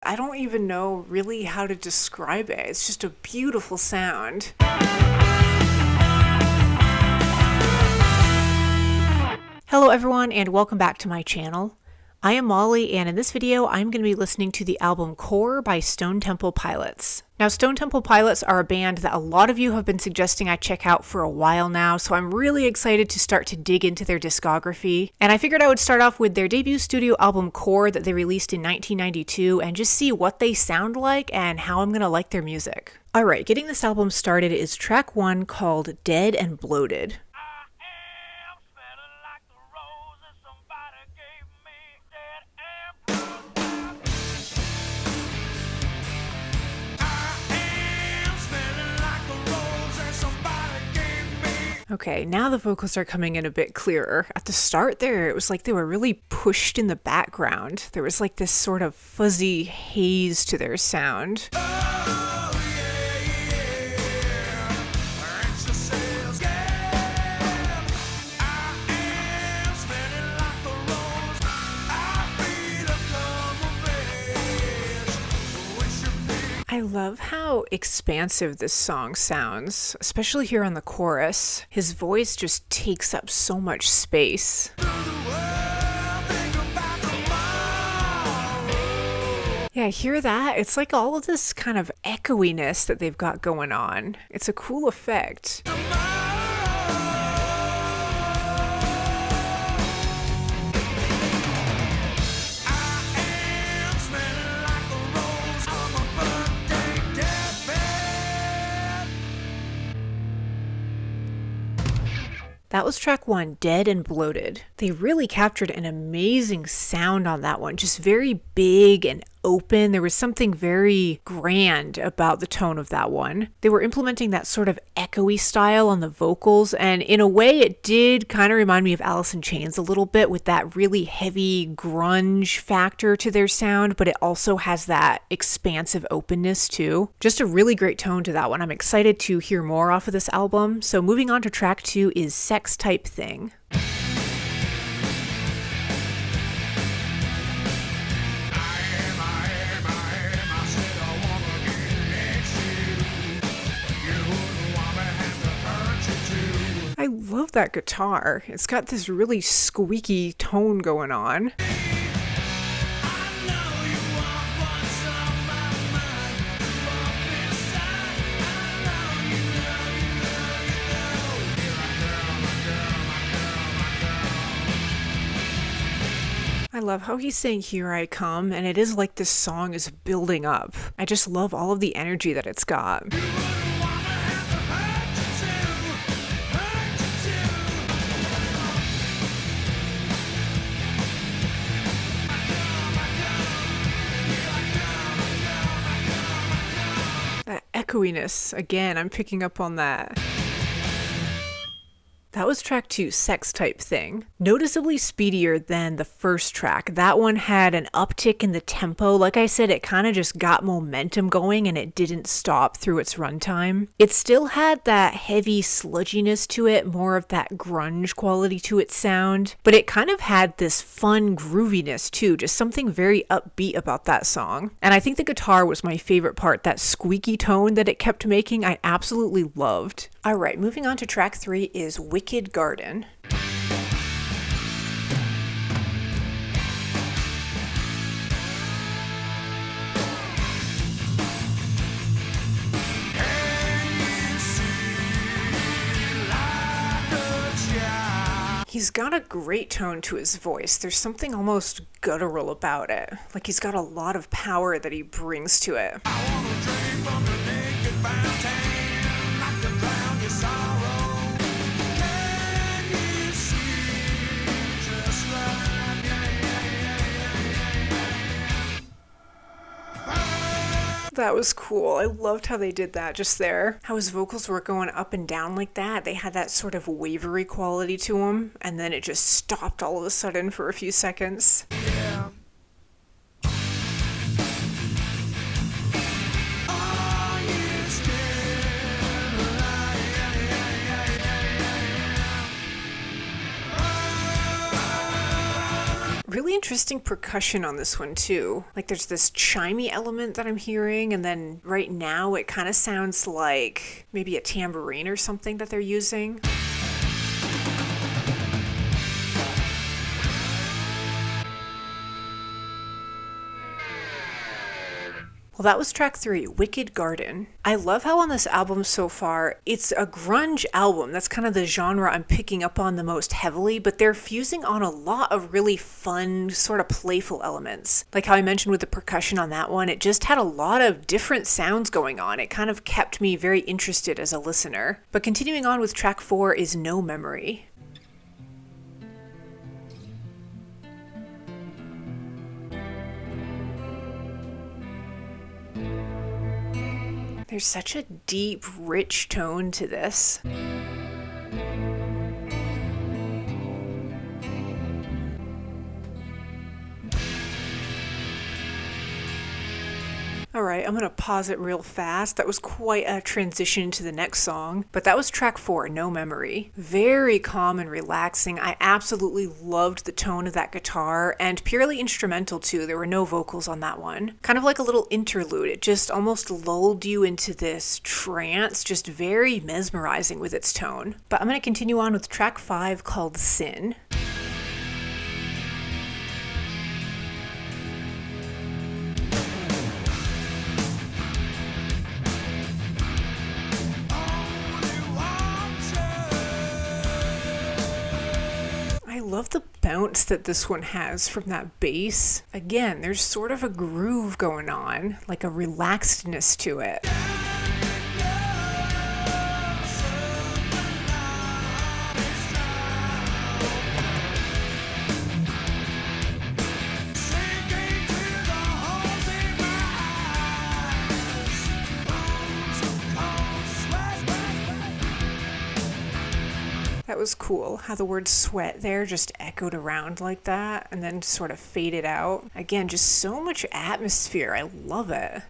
I don't even know really how to describe it. It's just a beautiful sound. Hello everyone and welcome back to my channel. I am Molly, and in this video I'm going to be listening to the album Core by Stone Temple Pilots. Now, Stone Temple Pilots are a band that a lot of you have been suggesting I check out for a while now, so I'm really excited to start to dig into their discography. And I figured I would start off with their debut studio album Core that they released in 1992 and just see what they sound like and how I'm going to like their music. Alright, getting this album started is track 1 called Dead and Bloated. Okay, now the vocals are coming in a bit clearer. At the start there, it was like they were really pushed in the background. There was like this sort of fuzzy haze to their sound. I love how expansive this song sounds, especially here on the chorus. His voice just takes up so much space. Yeah, hear that? It's like all of this kind of echoiness that they've got going on. It's a cool effect. That was track 1, Dead and Bloated. They really captured an amazing sound on that one, just very big and open. There was something very grand about the tone of that one. They were implementing that sort of echoey style on the vocals, and in a way it did kind of remind me of Alice in Chains a little bit, with that really heavy grunge factor to their sound, but it also has that expansive openness too. Just a really great tone to that one. I'm excited to hear more off of this album. So moving on to track 2 is Sex Type Thing. I love that guitar. It's got this really squeaky tone going on. I love how he's saying "Here I Come," and it is like this song is building up. I just love all of the energy that it's got. That echoiness, again, I'm picking up on that. That was track 2, Sex Type Thing. Noticeably speedier than the first track. That one had an uptick in the tempo. Like I said, it kind of just got momentum going and it didn't stop through its runtime. It still had that heavy sludginess to it, more of that grunge quality to its sound, but it kind of had this fun grooviness too, just something very upbeat about that song. And I think the guitar was my favorite part, that squeaky tone that it kept making, I absolutely loved. Alright, moving on to track 3 is Wicked Garden. He's got a great tone to his voice. There's something almost guttural about it. Like he's got a lot of power that he brings to it. I wanna drink from the naked fountain. That was cool. I loved how they did that just there. How his vocals were going up and down like that. They had that sort of wavery quality to them, and then it just stopped all of a sudden for a few seconds. Yeah. Really interesting percussion on this one too. Like there's this chimey element that I'm hearing, and then right now it kind of sounds like maybe a tambourine or something that they're using. Well, that was track 3, Wicked Garden. I love how on this album so far, it's a grunge album. That's kind of the genre I'm picking up on the most heavily, but they're fusing on a lot of really fun, sort of playful elements. Like how I mentioned with the percussion on that one, it just had a lot of different sounds going on. It kind of kept me very interested as a listener. But continuing on with track 4 is No Memory. There's such a deep, rich tone to this. Alright, I'm gonna pause it real fast. That was quite a transition to the next song, but that was track 4, No Memory. Very calm and relaxing. I absolutely loved the tone of that guitar, and purely instrumental too. There were no vocals on that one. Kind of like a little interlude. It just almost lulled you into this trance, just very mesmerizing with its tone. But I'm gonna continue on with track 5 called Sin. I love the bounce that this one has from that bass. Again, there's sort of a groove going on, like a relaxedness to it. That was cool, how the word sweat there just echoed around like that and then sort of faded out. Again, just so much atmosphere. I love it.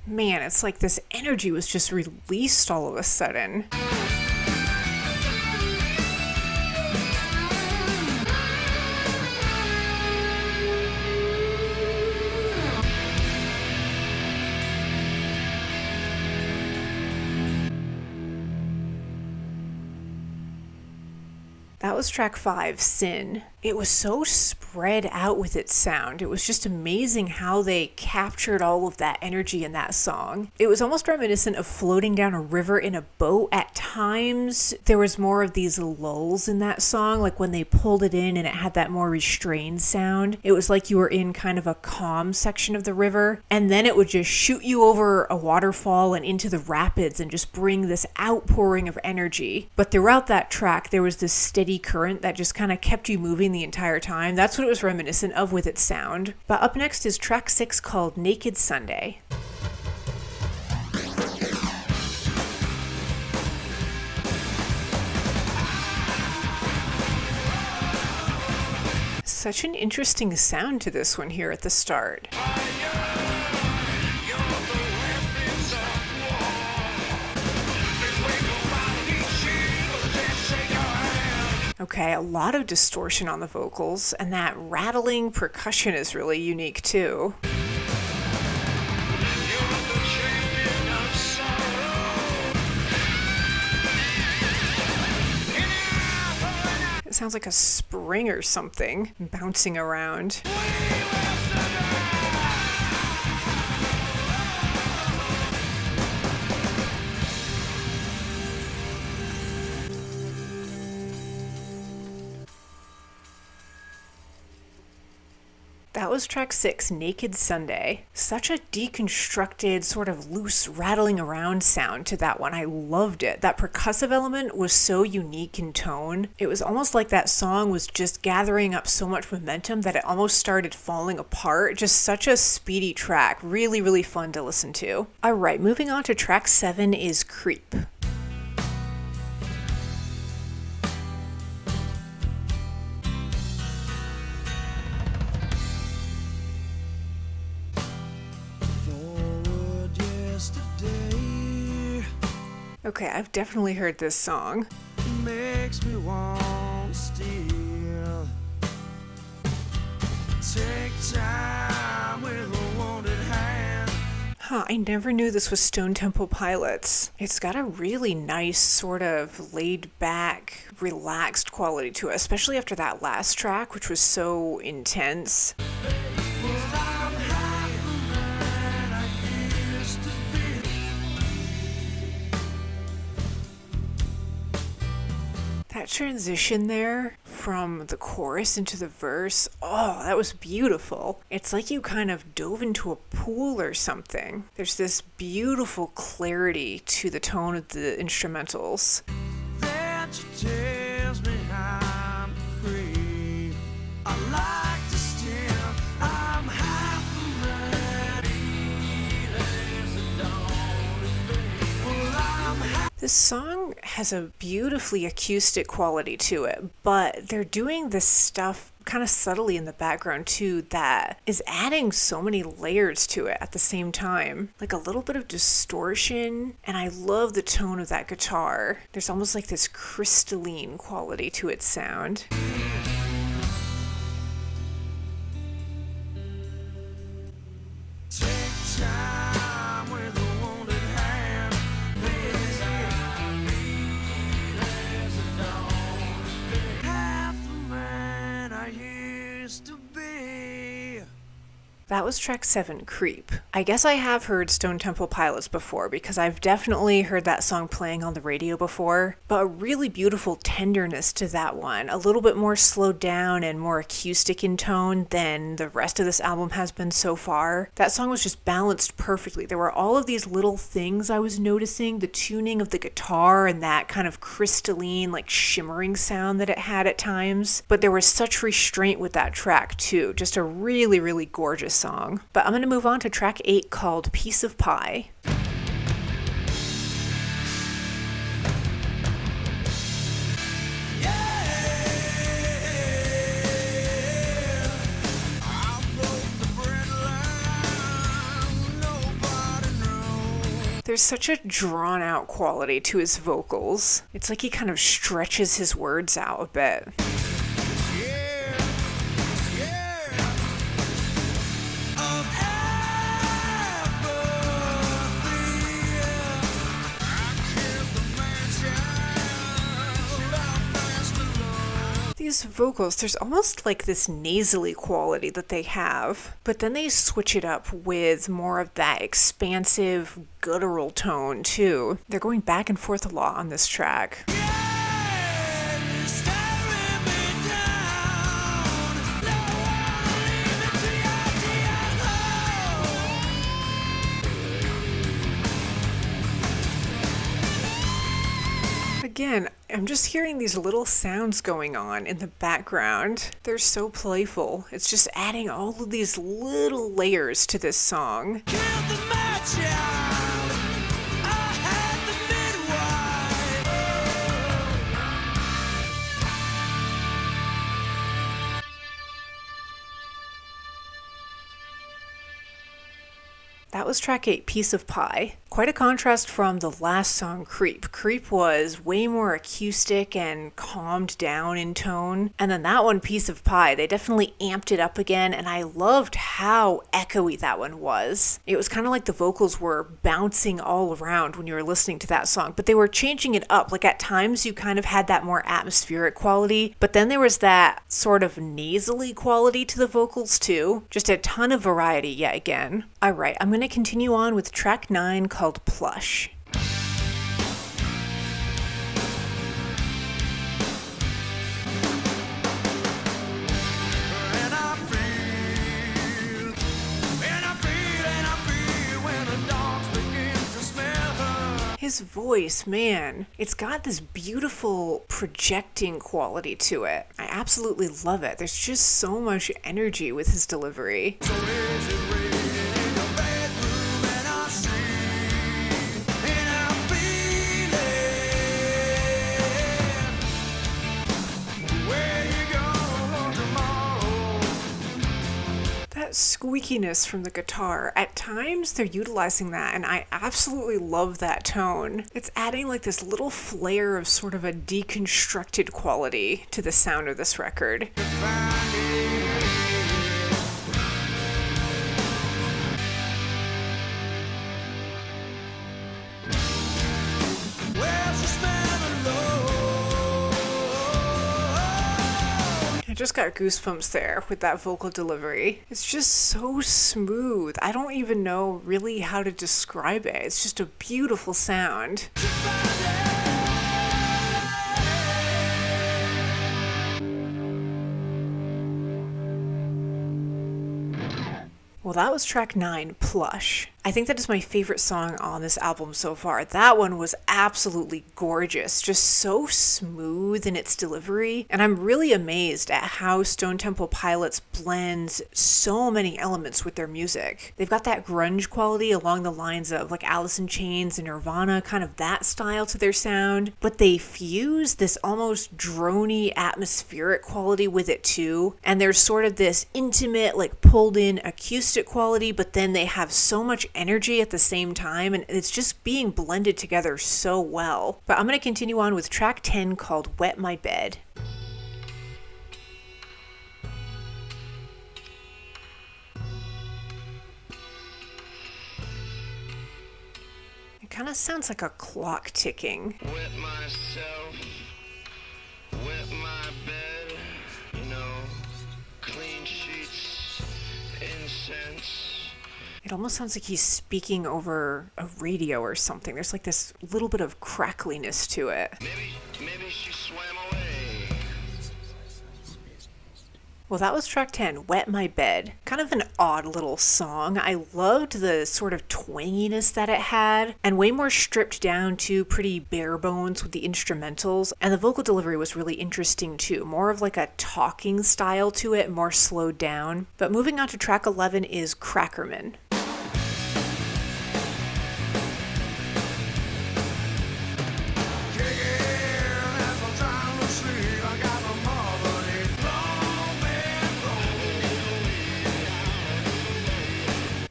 Man, it's like this energy was just released all of a sudden. That was track 5, Sin. It was so spread out with its sound. It was just amazing how they captured all of that energy in that song. It was almost reminiscent of floating down a river in a boat. At times, there was more of these lulls in that song, like when they pulled it in and it had that more restrained sound. It was like you were in kind of a calm section of the river, and then it would just shoot you over a waterfall and into the rapids and just bring this outpouring of energy. But throughout that track, there was this steady current that just kind of kept you moving the entire time. That's what it was reminiscent of with its sound. But up next is track 6 called Naked Sunday. Such an interesting sound to this one here at the start. Okay, a lot of distortion on the vocals, and that rattling percussion is really unique too. It sounds like a spring or something bouncing around. That was track 6, Naked Sunday. Such a deconstructed, sort of loose, rattling around sound to that one. I loved it. That percussive element was so unique in tone. It was almost like that song was just gathering up so much momentum that it almost started falling apart. Just such a speedy track. Really, really fun to listen to. All right, moving on to track 7 is Creep. Okay, I've definitely heard this song. Makes me want to steal. Take time with a wounded hand. Huh, I never knew this was Stone Temple Pilots. It's got a really nice, sort of laid back, relaxed quality to it, especially after that last track, which was so intense. That transition there from the chorus into the verse, oh, that was beautiful. It's like you kind of dove into a pool or something. There's this beautiful clarity to the tone of the instrumentals. That tells me I'm free. I like to steal. I'm half a man. This song has a beautifully acoustic quality to it, but they're doing this stuff kind of subtly in the background too that is adding so many layers to it at the same time. Like a little bit of distortion, and I love the tone of that guitar. There's almost like this crystalline quality to its sound. Take time with a wounded hand. Half the man I used to be. That was track 7, Creep. I guess I have heard Stone Temple Pilots before because I've definitely heard that song playing on the radio before, but a really beautiful tenderness to that one. A little bit more slowed down and more acoustic in tone than the rest of this album has been so far. That song was just balanced perfectly. There were all of these little things I was noticing, the tuning of the guitar and that kind of crystalline, like shimmering sound that it had at times, but there was such restraint with that track too. Just a really, really gorgeous song. But I'm going to move on to track 8 called Piece of Pie. There's such a drawn out quality to his vocals. It's like he kind of stretches his words out a bit. These vocals, there's almost like this nasally quality that they have, but then they switch it up with more of that expansive, guttural tone too. They're going back and forth a lot on this track. Again, I'm just hearing these little sounds going on in the background. They're so playful. It's just adding all of these little layers to this song. That was track 8, Piece of Pie. Quite a contrast from the last song, Creep. Creep was way more acoustic and calmed down in tone. And then that one, Piece of Pie, they definitely amped it up again, and I loved how echoey that one was. It was kind of like the vocals were bouncing all around when you were listening to that song, but they were changing it up. Like at times you kind of had that more atmospheric quality, but then there was that sort of nasally quality to the vocals too. Just a ton of variety yet again. All right, I'm going to continue on with track 9 called Plush. His voice, man, it's got this beautiful projecting quality to it. I absolutely love it. There's just so much energy with his delivery. That squeakiness from the guitar. At times they're utilizing that and I absolutely love that tone. It's adding like this little flair of sort of a deconstructed quality to the sound of this record. I just got goosebumps there with that vocal delivery. It's just so smooth. I don't even know really how to describe it. It's just a beautiful sound. Well, that was track 9, Plush. I think that is my favorite song on this album so far. That one was absolutely gorgeous, just so smooth in its delivery. And I'm really amazed at how Stone Temple Pilots blends so many elements with their music. They've got that grunge quality along the lines of like Alice in Chains and Nirvana, kind of that style to their sound. But they fuse this almost drony atmospheric quality with it too. And there's sort of this intimate, like pulled in acoustic quality, but then they have so much energy at the same time, and it's just being blended together so well. But I'm going to continue on with track 10 called Wet My Bed. It kind of sounds like a clock ticking. Wet myself, wet my bed, clean sheets, incense. It almost sounds like he's speaking over a radio or something. There's like this little bit of crackliness to it. Maybe she swam away. Well, that was track 10, Wet My Bed. Kind of an odd little song. I loved the sort of twanginess that it had, and way more stripped down to pretty bare bones with the instrumentals. And the vocal delivery was really interesting too. More of like a talking style to it, more slowed down. But moving on to track 11 is Crackerman.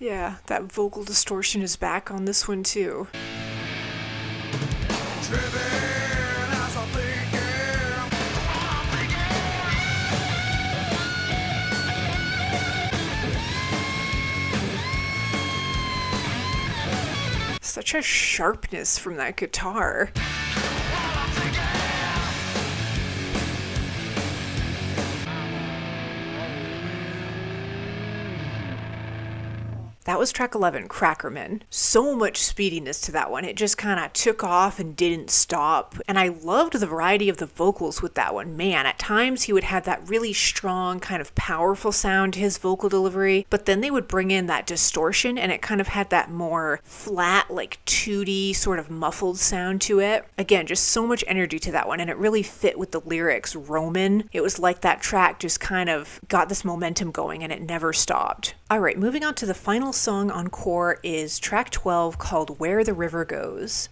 Yeah, that vocal distortion is back on this one too. Such a sharpness from that guitar. That was track 11, Crackerman. So much speediness to that one. It just kind of took off and didn't stop. And I loved the variety of the vocals with that one. Man, at times he would have that really strong, kind of powerful sound to his vocal delivery, but then they would bring in that distortion and it kind of had that more flat, like tooty, sort of muffled sound to it. Again, just so much energy to that one, and it really fit with the lyrics, Roman. It was like that track just kind of got this momentum going and it never stopped. All right, moving on to the final song on Core is track 12 called Where the River Goes.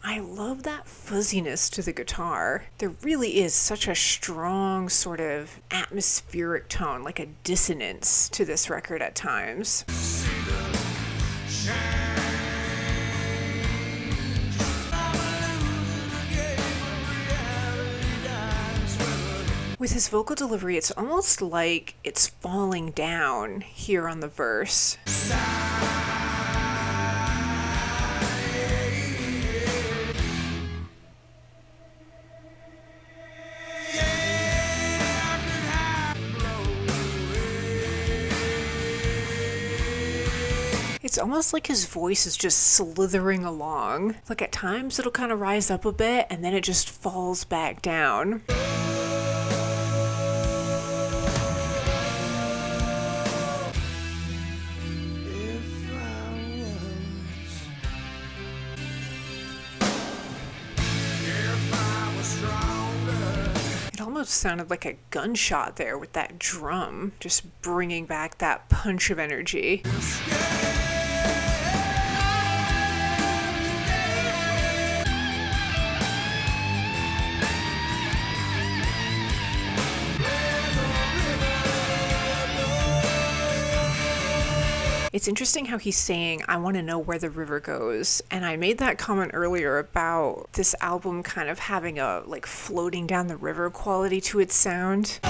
I love that fuzziness to the guitar. There really is such a strong sort of atmospheric tone, like a dissonance to this record at times. With his vocal delivery, it's almost like it's falling down here on the verse. It's almost like his voice is just slithering along. Like at times it'll kind of rise up a bit and then it just falls back down. almost sounded like a gunshot there with that drum, just bringing back that punch of energy. It's interesting how he's saying, I want to know where the river goes. And I made that comment earlier about this album kind of having a like floating down the river quality to its sound.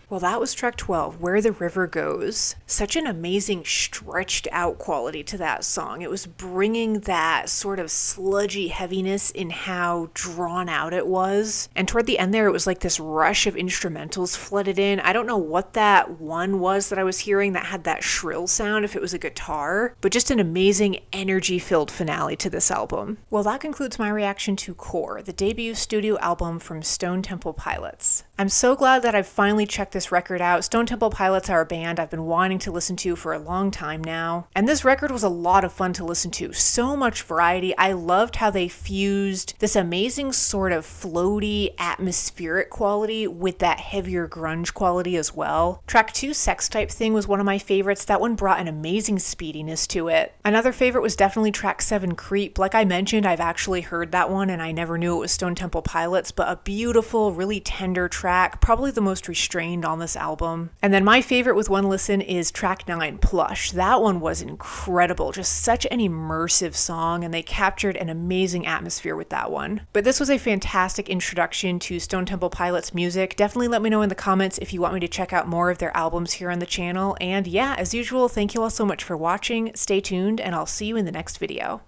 Well, that was track 12, Where the River Goes. Such an amazing stretched out quality to that song. It was bringing that sort of sludgy heaviness in how drawn out it was. And toward the end there, it was like this rush of instrumentals flooded in. I don't know what that one was that I was hearing that had that shrill sound, if it was a guitar, but just an amazing energy-filled finale to this album. Well, that concludes my reaction to Core, the debut studio album from Stone Temple Pilots. I'm so glad that I've finally checked this record out. Stone Temple Pilots are a band I've been wanting to listen to for a long time now. And this record was a lot of fun to listen to. So much variety. I loved how they fused this amazing sort of floaty, atmospheric quality with that heavier grunge quality as well. Track 2, Sex Type Thing, was one of my favorites. That one brought an amazing speediness to it. Another favorite was definitely track 7, Creep. Like I mentioned, I've actually heard that one and I never knew it was Stone Temple Pilots, but a beautiful, really tender track. Probably the most restrained on this album. And then my favorite with one listen is track 9, Plush. That one was incredible, just such an immersive song, and they captured an amazing atmosphere with that one. But this was a fantastic introduction to Stone Temple Pilots music. Definitely let me know in the comments if you want me to check out more of their albums here on the channel. And yeah, as usual, thank you all so much for watching. Stay tuned, and I'll see you in the next video.